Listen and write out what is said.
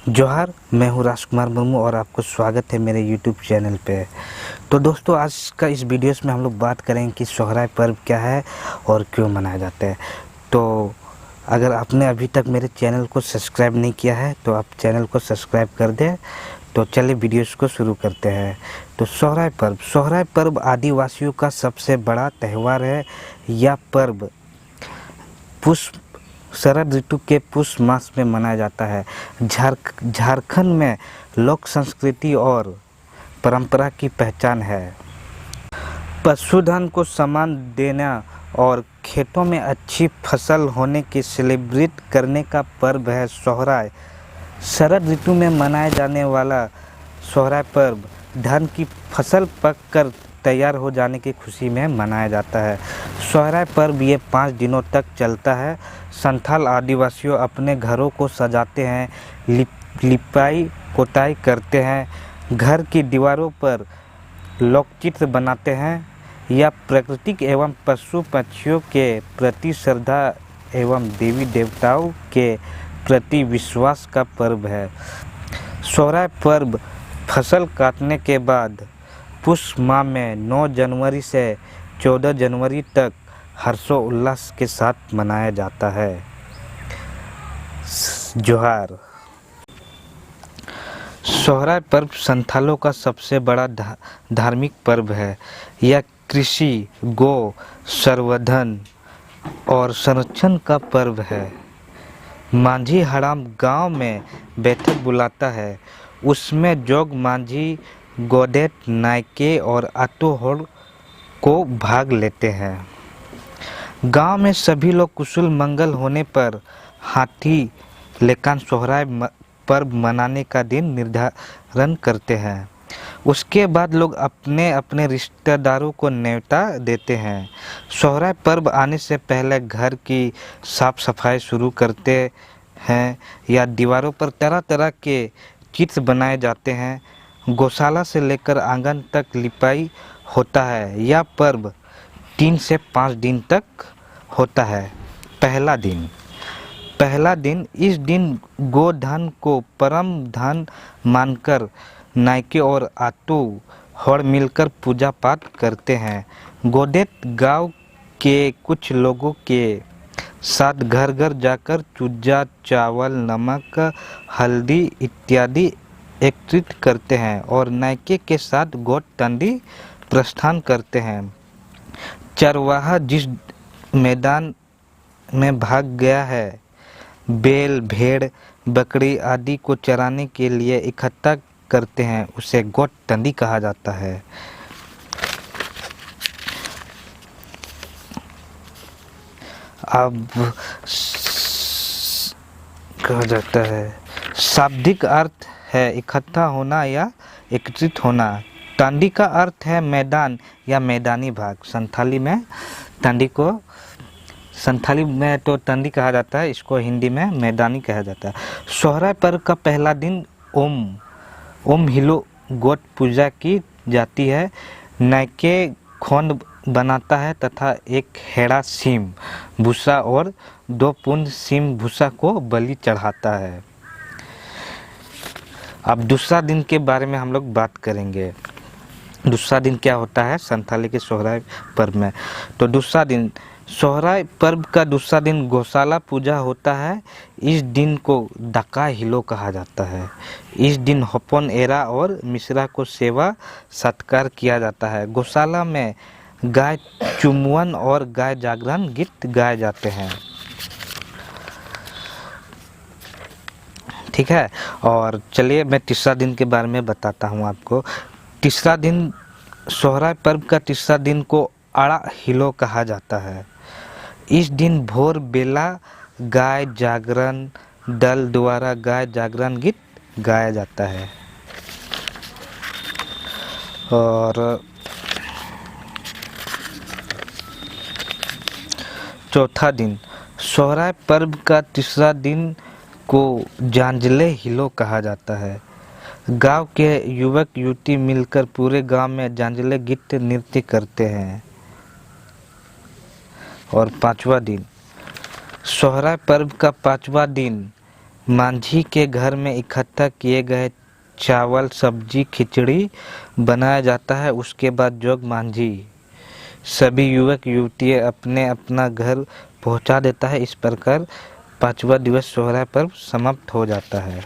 जोहार, मैं हूँ राजकुमार मुर्मू और आपको स्वागत है मेरे YouTube चैनल पे। तो दोस्तों, आज का इस वीडियोस में हम लोग बात करेंगे कि सोहराय पर्व क्या है और क्यों मनाया जाता है। तो अगर आपने अभी तक मेरे चैनल को सब्सक्राइब नहीं किया है तो आप चैनल को सब्सक्राइब कर दें। तो चलिए वीडियोस को शुरू करते हैं। तो सोहराय पर्व आदिवासियों का सबसे बड़ा त्यौहार है। यह पर्व पुष्प शरद ऋतु के पुष्प मास में मनाया जाता है। झारखंड में लोक संस्कृति और परंपरा की पहचान है। पशुधन को सम्मान देना और खेतों में अच्छी फसल होने की सेलिब्रेट करने का पर्व है सोहराय। शरद ऋतु में मनाया जाने वाला सोहराय पर्व धान की फसल पक कर तैयार हो जाने की खुशी में मनाया जाता है। सोहराय पर्व ये 5 दिनों तक चलता है। संथाल आदिवासियों अपने घरों को सजाते हैं, लिपाई पोताई करते हैं, घर की दीवारों पर लोकचित्र बनाते हैं। यह प्राकृतिक एवं पशु पक्षियों के प्रति श्रद्धा एवं देवी देवताओं के प्रति विश्वास का पर्व है। सोहराय पर्व फसल काटने के बाद पुष्प माह में 9 जनवरी से 14 जनवरी तक हर्षोल्लास के साथ मनाया जाता है। जोहार। सोहराय पर्व संथालों का सबसे बड़ा धार्मिक पर्व है। यह कृषि, गौ संवर्धन और संरक्षण का पर्व है। मांझी हड़ाम गांव में बैठक बुलाता है। उसमें जोग मांझी, गोडेट, नायके और आटोहर को भाग लेते हैं। गांव में सभी लोग कुशल मंगल होने पर हाथी लेकर सोहराय पर्व मनाने का दिन निर्धारण करते हैं। उसके बाद लोग अपने अपने रिश्तेदारों को न्योता देते हैं। सोहराय पर्व आने से पहले घर की साफ सफाई शुरू करते हैं या दीवारों पर तरह तरह के चित्र बनाए जाते हैं। गौशाला से लेकर आंगन तक लिपाई होता है। यह पर्व 3 से 5 दिन तक होता है। पहला दिन इस दिन गोधन को परम धन मानकर नायके और आटो हड़ मिलकर पूजा पाठ करते हैं। गोडेट गांव के कुछ लोगों के साथ घर घर जाकर चूजा, चावल, नमक, हल्दी इत्यादि एकत्रित करते हैं और नायके के साथ गोट टंडी प्रस्थान करते हैं। चरवाहा जिस मैदान में भाग गया है, बैल, भेड़, बकरी आदि को चराने के लिए इकट्ठा करते हैं, उसे गोट टंडी कहा जाता है। अब कहा जाता है शाब्दिक अर्थ है इकट्ठा होना या एकत्रित होना। टंडी का अर्थ है मैदान या मैदानी भाग। संथाली में तो टंडी कहा जाता है, इसको हिंदी में मैदानी कहा जाता है। सोहराय पर्व का पहला दिन ओम हिलो गोट पूजा की जाती है। नायके खोंड बनाता है तथा एक हेड़ा सीम भूसा और 2 पूंद सीम भूसा को बलि चढ़ाता है। अब दूसरा दिन के बारे में हम लोग बात करेंगे। दूसरा दिन क्या होता है संथाली के सोहराय पर्व में। तो दूसरा दिन सोहराय पर्व का दूसरा दिन गौशाला पूजा होता है। इस दिन को डका हिलो कहा जाता है। इस दिन हपन एरा और मिश्रा को सेवा सत्कार किया जाता है। गौशाला में गाय चुम्वन और गाय जागरण गीत गाए जाते हैं। ठीक है। और चलिए मैं तीसरा दिन के बारे में बताता हूँ आपको। तीसरा दिन सोहराय पर्व का तीसरा दिन को अड़ा हिलो कहा जाता है। इस दिन भोर बेला गाय जागरण दल द्वारा गाय जागरण गीत गाया जाता है। और चौथा दिन सोहराय पर्व का तीसरा दिन को जांजले हिलो कहा जाता है। गांव के युवक युवती मिलकर पूरे गांव में जांजले गीत नृत्य करते हैं। और 5वां दिन सोहराय पर्व का 5वां दिन मांझी के घर में इकट्ठा किए गए चावल, सब्जी, खिचड़ी बनाया जाता है। उसके बाद जोग मांझी सभी युवक युवतियाँ अपने अपना घर पहुंचा देता है। इस प्रकार 5वां दिवस सोहराय पर्व समाप्त हो जाता है।